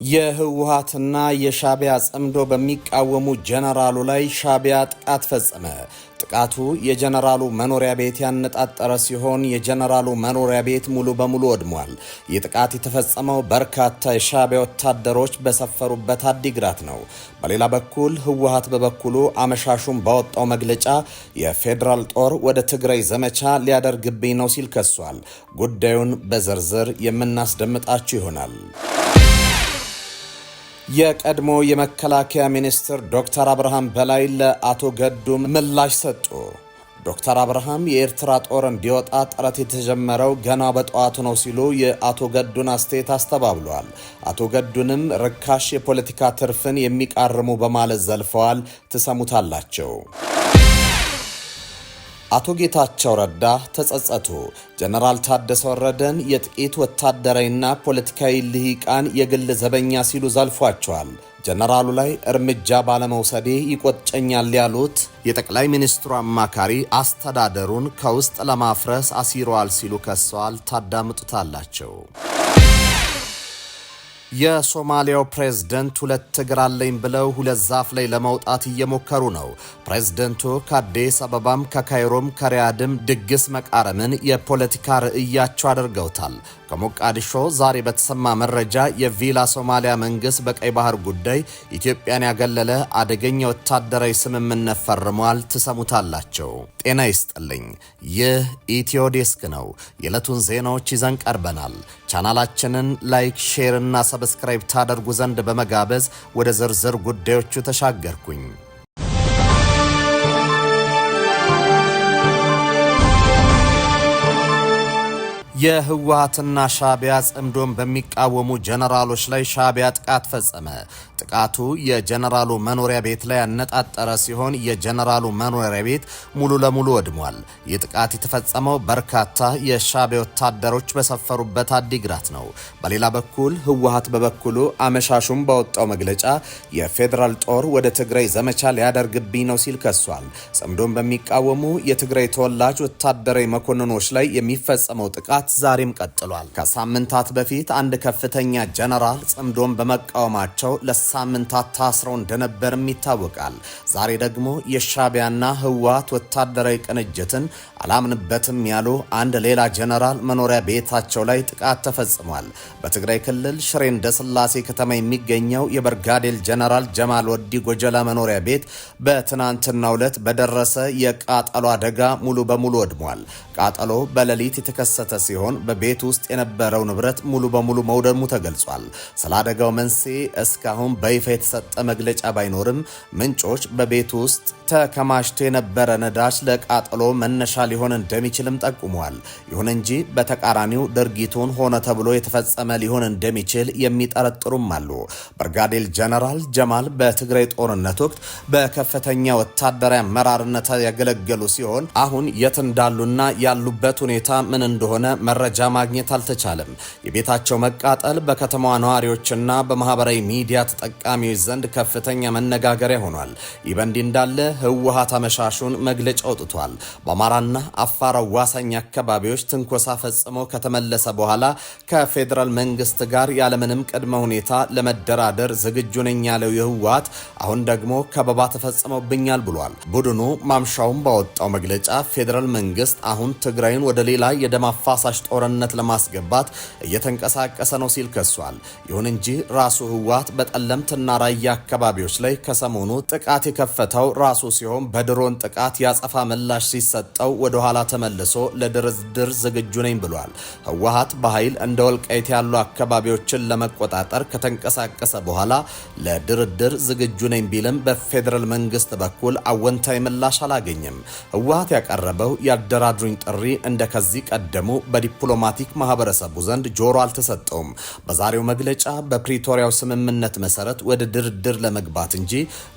የህወሓትና የሻቢያ ጽምዶ በሚቃወሙ ጀነራሉ ላይ ሻቢያ ጥቃት ፈጸመ። ጥቃቱ የጀነራሉ መኖሪያ ቤት ያነጣጠረ ሲሆን የጀነራሉ መኖሪያ ቤት ሙሉ በሙሉ ወድሟል። ይህ ጥቃት የተፈጸመው በርካታ የሻቢያ ወታደሮች በሰፈሩበት አዲግራት ነው። በሌላ በኩል ህወሓት በበኩሉ አመሻሹን ባወጣው መግለጫ የፌዴራል ጦር ወደ ትግራይ ዘመቻ ሊያደርግብኝ ነው ሲል ከሷል። ጉዳዩን በዝርዝር የምናስደምጣችሁ ይሆናል። የቀድሞ የመከላከያ ሚኒስትር ዶክተር አብርሃም በላይ ለአቶ ገዱም ምላሽ ሰጡ። ዶክተር አብርሃም የኤርትራ ጦር እንዲወጣ ጥረት የተጀመረው ገና በጠዋቱ ነው ሲሉ የአቶ ገዱን አስተያየት አስተባብለዋል። አቶ ገዱንም ርካሽ የፖለቲካ ትርፍን የሚቃርሙ በማለት ዘልፈዋል። ትሰሙታላቸው። አቶ ጌታቸው ረዳ ተጸጸቱ። ጀነራል ታደሰ ወረደን የጥቂት ወታደራዊና ፖለቲካዊ ልሂቃን የግል ዘበኛ ሲሉ ዘልፏቸዋል። ጀነራሉ ላይ እርምጃ ባለመውሰዴ ይቆጨኛል ያሉት የጠቅላይ ሚኒስትሩ አማካሪ አስተዳደሩን ከውስጥ ለማፍረስ አሲረዋል ሲሉ ከሰዋል። ታዳምጡታላቸው። የሶማሊያው ፕሬዝደንት ሁለት እግር አለኝ ብለው ሁለት ዛፍ ላይ ለመውጣት እየሞከሩ ነው። ፕሬዝደንቱ ከአዲስ አበባም ከካይሮም ከሪያድም ድግስ መቃረምን የፖለቲካ ርዕያቸው አድርገውታል። ከሞቃዲሾ ዛሬ በተሰማ መረጃ የቪላ ሶማሊያ መንግስት በቀይ ባህር ጉዳይ ኢትዮጵያን ያገለለ አደገኛ ወታደራዊ ስምምነት ፈርሟል። ትሰሙታላቸው። ጤና ይስጥልኝ። ይህ ኢትዮ ዴስክ ነው። የዕለቱን ዜናዎች ይዘን ቀርበናል። ቻናላችንን ላይክ፣ ሼር እና ሰብስክራይብ ታደርጉ ዘንድ በመጋበዝ ወደ ዝርዝር ጉዳዮቹ ተሻገርኩኝ። የህወሓትና ሻቢያ ጽምዶን በሚቃወሙ ጀነራሎች ላይ ሻቢያ ጥቃት ፈጸመ። ጥቃቱ የጀነራሉ መኖሪያ ቤት ላይ ያነጣጠረ ሲሆን የጀነራሉ መኖሪያ ቤት ሙሉ ለሙሉ ወድሟል። ይህ ጥቃት የተፈጸመው በርካታ የሻቢያ ወታደሮች በሰፈሩበት አዲግራት ነው። በሌላ በኩል ህወሓት በበኩሉ አመሻሹን ባወጣው መግለጫ የፌዴራል ጦር ወደ ትግራይ ዘመቻ ሊያደርግብኝ ነው ሲል ከሷል። ጽምዶን በሚቃወሙ የትግራይ ተወላጅ ወታደራዊ መኮንኖች ላይ የሚፈጸመው ጥቃት ዛሬም ቀጥሏል። ከሳምንታት በፊት አንድ ከፍተኛ ጀነራል ጽምዶን በመቃወማቸው ለሳምንታት ታስረው እንደነበርም ይታወቃል። ዛሬ ደግሞ የሻቢያና ህወሓት ወታደራዊ ቅንጅትን አላምንበትም ያሉ አንድ ሌላ ጀነራል መኖሪያ ቤታቸው ላይ ጥቃት ተፈጽሟል። በትግራይ ክልል ሽሬ እንዳስላሴ ከተማ የሚገኘው የብርጋዴር ጀነራል ጀማል ወዲ ጎጀላ መኖሪያ ቤት በትናንትናው ዕለት በደረሰ የቃጠሎ አደጋ ሙሉ በሙሉ ወድሟል። ቃጠሎ በሌሊት የተከሰተ ሲሆን በቤት ውስጥ የነበረው ንብረት ሙሉ በሙሉ መውደሙ ተገልጿል። ስለ አደጋው መንስኤ እስካሁን በይፋ የተሰጠ መግለጫ ባይኖርም ምንጮች በቤት ውስጥ ተከማችቶ የነበረ ነዳጅ ለቃጠሎ መነሻ ሊሆን እንደሚችልም ጠቁመዋል። ይሁን እንጂ በተቃራኒው ድርጊቱን ሆነ ተብሎ የተፈጸመ ሊሆን እንደሚችል የሚጠረጥሩም አሉ። ብርጋዴር ጀነራል ጀማል በትግራይ ጦርነት ወቅት በከፍተኛ ወታደራዊ አመራርነት ያገለገሉ ሲሆን አሁን የት እንዳሉና ያሉበት ሁኔታ ምን እንደሆነ መረጃ ማግኘት አልተቻለም። የቤታቸው መቃጠል በከተማዋ ነዋሪዎችና በማህበራዊ ሚዲያ ተጠቃሚዎች ዘንድ ከፍተኛ መነጋገሪያ ሆኗል። ይህ በእንዲህ እንዳለ ህወሓት አመሻሹን መግለጫ አውጥቷል። በአማራና አፋር አዋሳኝ አካባቢዎች ትንኮሳ ፈጽሞ ከተመለሰ በኋላ ከፌዴራል መንግስት ጋር ያለምንም ቅድመ ሁኔታ ለመደራደር ዝግጁ ነኝ ያለው የህወሓት አሁን ደግሞ ከበባ ተፈጽሞብኛል ብሏል። ቡድኑ ማምሻውን ባወጣው መግለጫ ፌዴራል መንግስት አሁን ትግራይን ወደ ሌላ የደም አፋሳሽ ጦርነት ለማስገባት እየተንቀሳቀሰ ነው ሲል ከሷል። ይሁን እንጂ ራሱ ህወሓት በጠለምትና ራያ አካባቢዎች ላይ ከሰሞኑ ጥቃት የከፈተው ራሱ ሲሆን በድሮን ጥቃት ያጸፋ ምላሽ ሲሰጠው ወደ ኋላ ተመልሶ ለድርድር ዝግጁ ነኝ ብሏል። ህወሓት በኃይል እንደ ወልቃይት ያሉ አካባቢዎችን ለመቆጣጠር ከተንቀሳቀሰ በኋላ ለድርድር ዝግጁ ነኝ ቢልም በፌዴራል መንግስት በኩል አወንታዊ ምላሽ አላገኘም። ህወሓት ያቀረበው ያደራድሩኝ ጥሪ እንደ ከዚህ ቀደሙ በዲፕሎማቲክ ማህበረሰቡ ዘንድ ጆሮ አልተሰጠውም። በዛሬው መግለጫ በፕሪቶሪያው ስምምነት መሰረት ወደ ድርድር ለመግባት እንጂ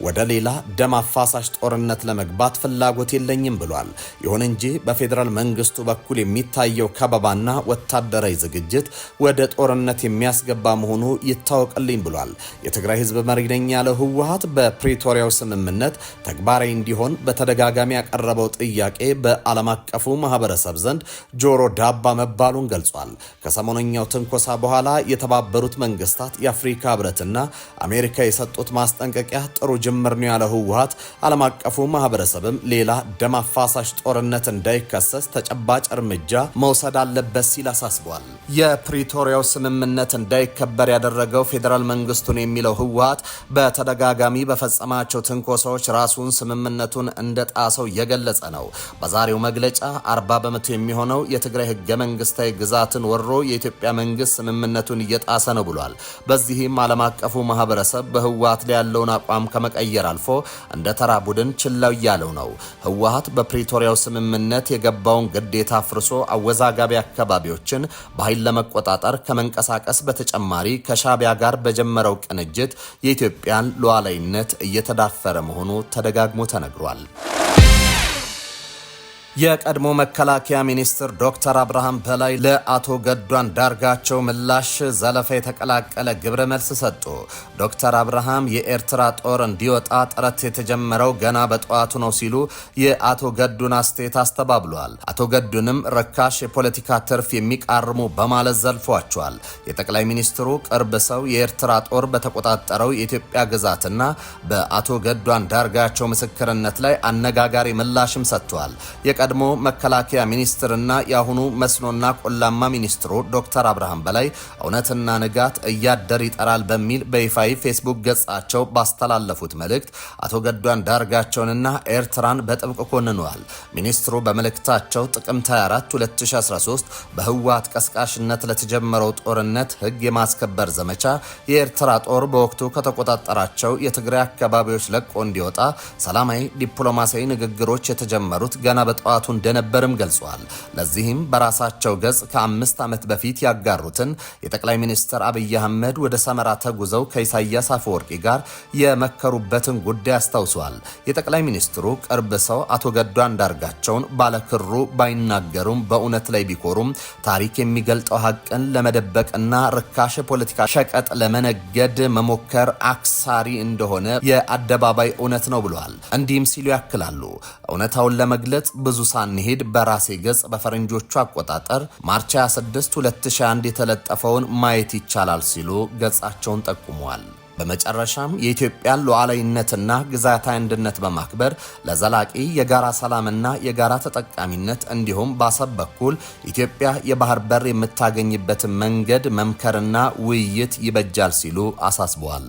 ወደ ሌላ ደም አፋሳሽ ጦርነት ለመግባት ፍላጎት የለኝም ብሏል። ይሁን እንጂ በፌዴራል መንግስቱ በኩል የሚታየው ከበባና ወታደራዊ ዝግጅት ወደ ጦርነት የሚያስገባ መሆኑ ይታወቅልኝ ብሏል። የትግራይ ህዝብ መሪ ነኝ ያለው ህወሓት በፕሪቶሪያው ስምምነት ተግባራዊ እንዲሆን በተደጋጋሚ ያቀረበው ጥያቄ በዓለም አቀፉ ማህበረሰብ ዘንድ ጆሮ ዳባ መባሉን ገልጿል። ከሰሞነኛው ትንኮሳ በኋላ የተባበሩት መንግስታት፣ የአፍሪካ ህብረትና አሜሪካ የሰጡት ማስጠንቀቂያ ጥሩ ጅምር ነው ያለው ህወሓት ዓለም አቀፉ ማህበረሰብም ሌላ ደም አፋሳሽ ጦርነት እንዳይከሰስ ተጨባጭ እርምጃ መውሰድ አለበት ሲል አሳስቧል። የፕሪቶሪያው ስምምነት እንዳይከበር ያደረገው ፌዴራል መንግስቱን የሚለው ህወሓት በተደጋጋሚ በፈጸማቸው ትንኮሳዎች ራሱን ስምምነቱን እንደጣሰው እየገለጸ ነው። በዛሬው መግለጫ 40 በመቶ የሚሆነው የትግራይ ህገ መንግስታዊ ግዛትን ወሮ የኢትዮጵያ መንግስት ስምምነቱን እየጣሰ ነው ብሏል። በዚህም ዓለም አቀፉ ማህበረሰብ በህወሓት ላይ ያለውን አቋም ከመቀየር አልፎ እንደ ተራ ቡድን ችላው እያለው ነው። ህወሓት በፕሪቶሪያው ስምምነት የገባውን ግዴታ አፍርሶ አወዛጋቢ አካባቢዎችን በኃይል ለመቆጣጠር ከመንቀሳቀስ በተጨማሪ ከሻዕቢያ ጋር በጀመረው ቅንጅት የኢትዮጵያን ሉዓላዊነት እየተዳፈረ መሆኑ ተደጋግሞ ተነግሯል። የቀድሞ መከላከያ ሚኒስትር ዶክተር አብርሃም በላይ ለአቶ ገዱ አንዳርጋቸው ምላሽ ዘለፋ የተቀላቀለ ግብረ መልስ ሰጡ። ዶክተር አብርሃም የኤርትራ ጦር እንዲወጣ ጥረት የተጀመረው ገና በጠዋቱ ነው ሲሉ የአቶ ገዱን አስተያየት አስተባብሏል። አቶ ገዱንም ርካሽ የፖለቲካ ትርፍ የሚቃርሙ በማለት ዘልፏቸዋል። የጠቅላይ ሚኒስትሩ ቅርብ ሰው የኤርትራ ጦር በተቆጣጠረው የኢትዮጵያ ግዛትና በአቶ ገዱ አንዳርጋቸው ምስክርነት ላይ አነጋጋሪ ምላሽም ሰጥቷል። የቀድሞ መከላከያ ሚኒስትርና የአሁኑ መስኖና ቆላማ ሚኒስትሩ ዶክተር አብርሃም በላይ እውነትና ንጋት እያደር ይጠራል በሚል በይፋዊ ፌስቡክ ገጻቸው ባስተላለፉት መልእክት አቶ ገዱ አንዳርጋቸውንና ኤርትራን በጥብቅ ኮንነዋል። ሚኒስትሩ በመልእክታቸው ጥቅምት 24 2013 በህወሓት ቀስቃሽነት ለተጀመረው ጦርነት ህግ የማስከበር ዘመቻ የኤርትራ ጦር በወቅቱ ከተቆጣጠራቸው የትግራይ አካባቢዎች ለቆ እንዲወጣ ሰላማዊ ዲፕሎማሲያዊ ንግግሮች የተጀመሩት ገና በጠዋቱ እንደነበርም ገልጿል። ለዚህም በራሳቸው ገጽ ከ5 ዓመት በፊት ያጋሩትን የጠቅላይ ሚኒስትር አብይ አህመድ ወደ ሰመራ ተጉዘው ከኢሳያስ አፈወርቂ ጋር የመከሩበትን ጉዳይ አስታውሷል። የጠቅላይ ሚኒስትሩ ቅርብ ሰው አቶ ገዱ አንዳርጋቸውን ባለክሩ ባይናገሩም በእውነት ላይ ቢኮሩም ታሪክ የሚገልጠው ሀቅን ለመደበቅና ርካሽ ፖለቲካ ሸቀጥ ለመነገድ መሞከር አክሳሪ እንደሆነ የአደባባይ እውነት ነው ብለዋል። እንዲህም ሲሉ ያክላሉ። እውነታውን ለመግለጽ ብዙ ሳንሄድ በራሴ ገጽ በፈረንጆቹ አቆጣጠር ማርች 26 2001 የተለጠፈውን ማየት ይቻላል ሲሉ ገጻቸውን ጠቁመዋል። በመጨረሻም የኢትዮጵያን ሉዓላዊነትና ግዛታዊ አንድነት በማክበር ለዘላቂ የጋራ ሰላምና የጋራ ተጠቃሚነት እንዲሁም በአሰብ በኩል ኢትዮጵያ የባህር በር የምታገኝበትን መንገድ መምከርና ውይይት ይበጃል ሲሉ አሳስበዋል።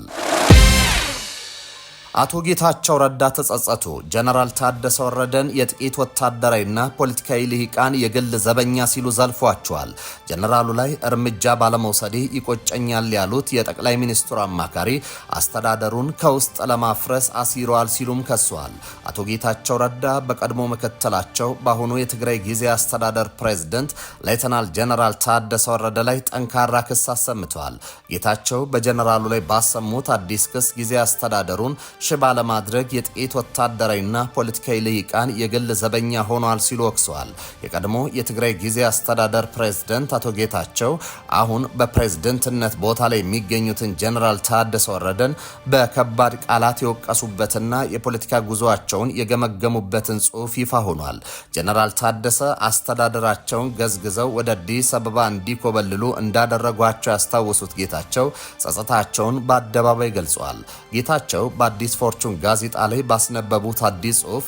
አቶ ጌታቸው ረዳ ተጸጸቱ። ጀነራል ታደሰ ወረደን የጥቂት ወታደራዊና ፖለቲካዊ ልሂቃን የግል ዘበኛ ሲሉ ዘልፏቸዋል። ጀነራሉ ላይ እርምጃ ባለመውሰዴ ይቆጨኛል ያሉት የጠቅላይ ሚኒስትሩ አማካሪ አስተዳደሩን ከውስጥ ለማፍረስ አሲሯል ሲሉም ከሷል። አቶ ጌታቸው ረዳ በቀድሞ ምክትላቸው በአሁኑ የትግራይ ጊዜ አስተዳደር ፕሬዝደንት ሌተናል ጀነራል ታደሰ ወረደ ላይ ጠንካራ ክስ አሰምተዋል። ጌታቸው በጀነራሉ ላይ ባሰሙት አዲስ ክስ ጊዜ አስተዳደሩን ሽባ ለማድረግ የጥቂት ወታደራዊና ፖለቲካዊ ልሂቃን የግል ዘበኛ ሆኗል ሲሉ ወቅሰዋል። የቀድሞ የትግራይ ጊዜ አስተዳደር ፕሬዝደንት አቶ ጌታቸው አሁን በፕሬዝደንትነት ቦታ ላይ የሚገኙትን ጀነራል ታደሰ ወረደን በከባድ ቃላት የወቀሱበትና የፖለቲካ ጉዞአቸውን የገመገሙበትን ጽሑፍ ይፋ ሆኗል። ጀነራል ታደሰ አስተዳደራቸውን ገዝግዘው ወደ አዲስ አበባ እንዲኮበልሉ እንዳደረጓቸው ያስታወሱት ጌታቸው ጸጸታቸውን በአደባባይ ገልጸዋል። ጌታቸው በአዲስ ፎርቹን ጋዜጣ ላይ ባስነበቡት አዲስ ጽሑፍ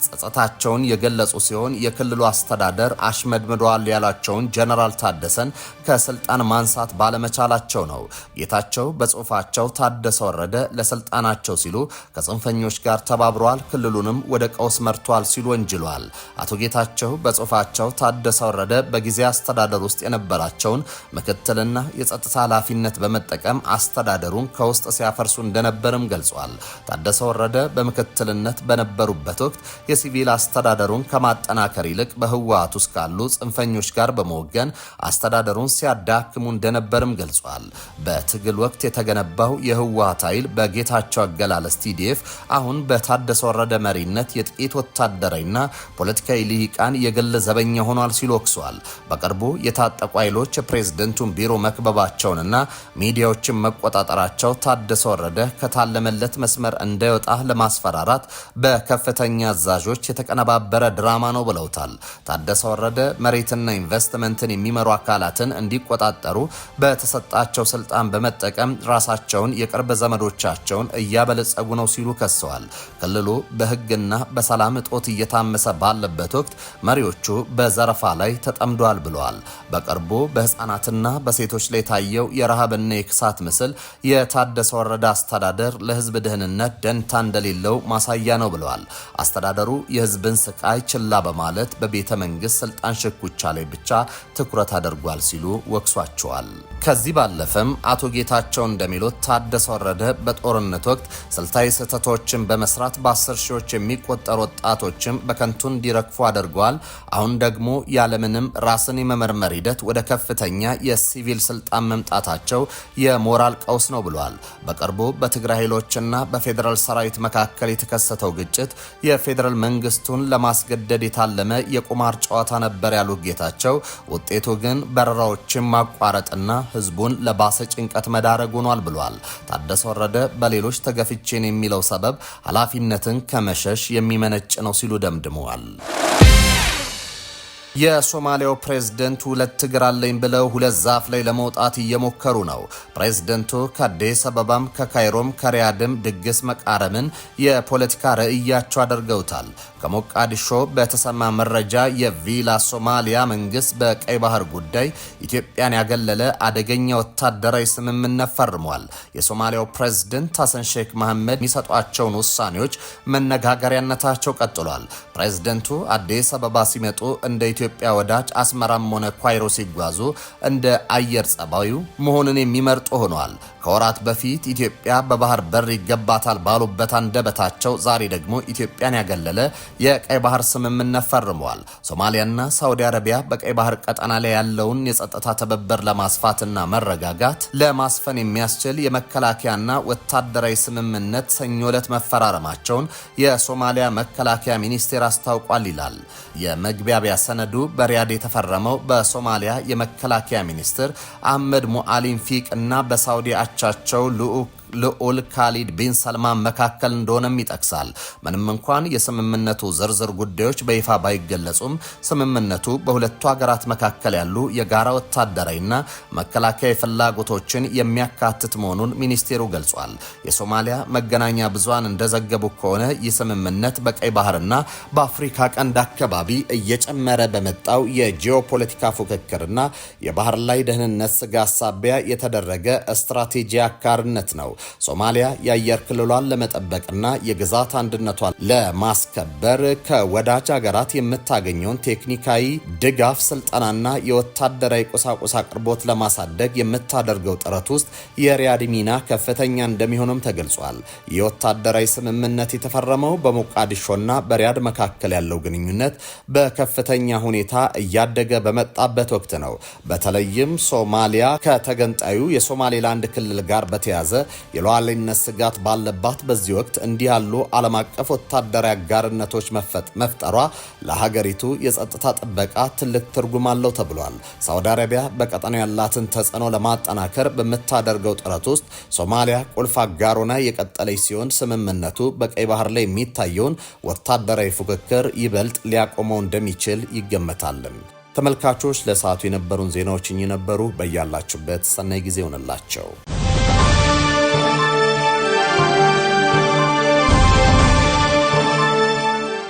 ጸጸታቸውን የገለጹ ሲሆን የክልሉ አስተዳደር አሽመድምደዋል ያላቸውን ጀነራል ታደሰን ከስልጣን ማንሳት ባለመቻላቸው ነው። ጌታቸው በጽሑፋቸው ታደሰ ወረደ ለስልጣናቸው ሲሉ ከጽንፈኞች ጋር ተባብረዋል፣ ክልሉንም ወደ ቀውስ መርቷል ሲሉ ወንጅለዋል። አቶ ጌታቸው በጽሑፋቸው ታደሰ ወረደ በጊዜ አስተዳደር ውስጥ የነበራቸውን ምክትልና የጸጥታ ኃላፊነት በመጠቀም አስተዳደሩን ከውስጥ ሲያፈርሱ እንደነበርም ገልጿል። ታደሰ ወረደ በምክትልነት በነበሩበት ወቅት የሲቪል አስተዳደሩን ከማጠናከር ይልቅ በህወሓት ውስጥ ካሉ ጽንፈኞች ጋር በመወገን አስተዳደሩን ሲያዳክሙ እንደነበርም ገልጿል። በትግል ወቅት የተገነባው የህወሓት ኃይል በጌታቸው አገላለጽ ቲዲኤፍ አሁን በታደሰ ወረደ መሪነት የጥቂት ወታደራዊና ፖለቲካዊ ልሂቃን የግል ዘበኛ ሆኗል ሲሉ ወቅሰዋል። በቅርቡ የታጠቁ ኃይሎች የፕሬዝደንቱን ቢሮ መክበባቸውንና ሚዲያዎችን መቆጣጠራቸው ታደሰ ወረደ ከታለመለት መስመር እንዳይወጣ ለማስፈራራት በከፍተኛ አዛዥ አዛዦች የተቀነባበረ ድራማ ነው ብለውታል። ታደሰ ወረደ መሬትና ኢንቨስትመንትን የሚመሩ አካላትን እንዲቆጣጠሩ በተሰጣቸው ስልጣን በመጠቀም ራሳቸውን የቅርብ ዘመዶቻቸውን እያበለጸጉ ነው ሲሉ ከሰዋል። ክልሉ በህግና በሰላም እጦት እየታመሰ ባለበት ወቅት መሪዎቹ በዘረፋ ላይ ተጠምዷል ብለዋል። በቅርቡ በህፃናትና በሴቶች ላይ የታየው የረሃብና የክሳት ምስል የታደሰ ወረደ አስተዳደር ለህዝብ ደህንነት ደንታ እንደሌለው ማሳያ ነው ብለዋል። አስተዳደሩ የህዝብን ስቃይ ችላ በማለት በቤተ መንግስት ስልጣን ሽኩቻ ላይ ብቻ ትኩረት አድርጓል ሲሉ ወቅሷቸዋል። ከዚህ ባለፈም አቶ ጌታቸው እንደሚሉት ታደሰ ወረደ በጦርነት ወቅት ስልታዊ ስህተቶችን በመስራት በ10 ሺዎች የሚቆጠሩ ወጣቶችም በከንቱ እንዲረግፉ አድርገዋል። አሁን ደግሞ ያለምንም ራስን የመመርመር ሂደት ወደ ከፍተኛ የሲቪል ስልጣን መምጣታቸው የሞራል ቀውስ ነው ብሏል። በቅርቡ በትግራይ ኃይሎችና በፌዴራል ሰራዊት መካከል የተከሰተው ግጭት የፌዴራል መንግስቱን ለማስገደድ የታለመ የቁማር ጨዋታ ነበር ያሉት ጌታቸው ውጤቱ ግን በረራዎችን ማቋረጥና ህዝቡን ለባሰ ጭንቀት መዳረግ ሆኗል ብሏል። ታደሰ ወረደ በሌሎች ተገፍቼን የሚለው ሰበብ ኃላፊነትን ከመሸሽ የሚመነጭ ነው ሲሉ ደምድመዋል። የሶማሊያው ፕሬዝደንት ሁለት እግር አለኝ ብለው ሁለት ዛፍ ላይ ለመውጣት እየሞከሩ ነው። ፕሬዝደንቱ ከአዲስ አበባም ከካይሮም ከሪያድም ድግስ መቃረምን የፖለቲካ ርዕያቸው አድርገውታል። ከሞቃዲሾ በተሰማ መረጃ የቪላ ሶማሊያ መንግስት በቀይ ባህር ጉዳይ ኢትዮጵያን ያገለለ አደገኛ ወታደራዊ ስምምነት ፈርሟል። የሶማሊያው ፕሬዝደንት ሐሰን ሼክ መሐመድ የሚሰጧቸውን ውሳኔዎች መነጋገሪያነታቸው ቀጥሏል። ፕሬዝደንቱ አዲስ አበባ ሲመጡ እንደ ኢትዮጵያ ወዳጅ አስመራም ሆነ ካይሮ ሲጓዙ እንደ አየር ጸባዩ መሆንን የሚመርጡ ሆነዋል። ከወራት በፊት ኢትዮጵያ በባህር በር ይገባታል ባሉበት አንደበታቸው ዛሬ ደግሞ ኢትዮጵያን ያገለለ የቀይ ባህር ስምምነት ፈርመዋል። ሶማሊያና ሳውዲ አረቢያ በቀይ ባህር ቀጠና ላይ ያለውን የጸጥታ ትብብር ለማስፋትና መረጋጋት ለማስፈን የሚያስችል የመከላከያና ወታደራዊ ስምምነት ሰኞ ዕለት መፈራረማቸውን የሶማሊያ መከላከያ ሚኒስቴር አስታውቋል ይላል። የመግባቢያ ሰነዱ በሪያድ የተፈረመው በሶማሊያ የመከላከያ ሚኒስትር አህመድ ሙአሊም ፊቅ እና በሳውዲ አቻቸው ልዑል ካሊድ ቢን ሰልማን መካከል እንደሆነም ይጠቅሳል። ምንም እንኳን የስምምነቱ ዝርዝር ጉዳዮች በይፋ ባይገለጹም ስምምነቱ በሁለቱ ሀገራት መካከል ያሉ የጋራ ወታደራዊና መከላከያ ፍላጎቶችን የሚያካትት መሆኑን ሚኒስቴሩ ገልጿል። የሶማሊያ መገናኛ ብዙሃን እንደዘገቡ ከሆነ ይህ ስምምነት በቀይ ባህርና በአፍሪካ ቀንድ አካባቢ እየጨመረ በመጣው የጂኦፖለቲካ ፉክክርና የባህር ላይ ደህንነት ስጋት ሳቢያ የተደረገ ስትራቴጂ አጋርነት ነው። ሶማሊያ የአየር ክልሏን ለመጠበቅና የግዛት አንድነቷን ለማስከበር ከወዳጅ ሀገራት የምታገኘውን ቴክኒካዊ ድጋፍ፣ ስልጠናና የወታደራዊ ቁሳቁስ አቅርቦት ለማሳደግ የምታደርገው ጥረት ውስጥ የሪያድ ሚና ከፍተኛ እንደሚሆንም ተገልጿል። የወታደራዊ ስምምነት የተፈረመው በሞቃዲሾና በሪያድ መካከል ያለው ግንኙነት በከፍተኛ ሁኔታ እያደገ በመጣበት ወቅት ነው። በተለይም ሶማሊያ ከተገንጣዩ የሶማሌላንድ ክልል ጋር በተያያዘ የሉዓላዊነት ስጋት ባለባት በዚህ ወቅት እንዲህ ያሉ ዓለም አቀፍ ወታደራዊ አጋርነቶች መፍጠሯ ለሀገሪቱ የጸጥታ ጥበቃ ትልቅ ትርጉም አለው ተብሏል። ሳውዲ አረቢያ በቀጠናው ያላትን ተጽዕኖ ለማጠናከር በምታደርገው ጥረት ውስጥ ሶማሊያ ቁልፍ አጋር ሆና የቀጠለች ሲሆን ስምምነቱ በቀይ ባህር ላይ የሚታየውን ወታደራዊ ፉክክር ይበልጥ ሊያቆመው እንደሚችል ይገመታል። ተመልካቾች ለሰዓቱ የነበሩን ዜናዎች እኚህ ነበሩ። በያላችሁበት ሰናይ ጊዜ ሆነላቸው።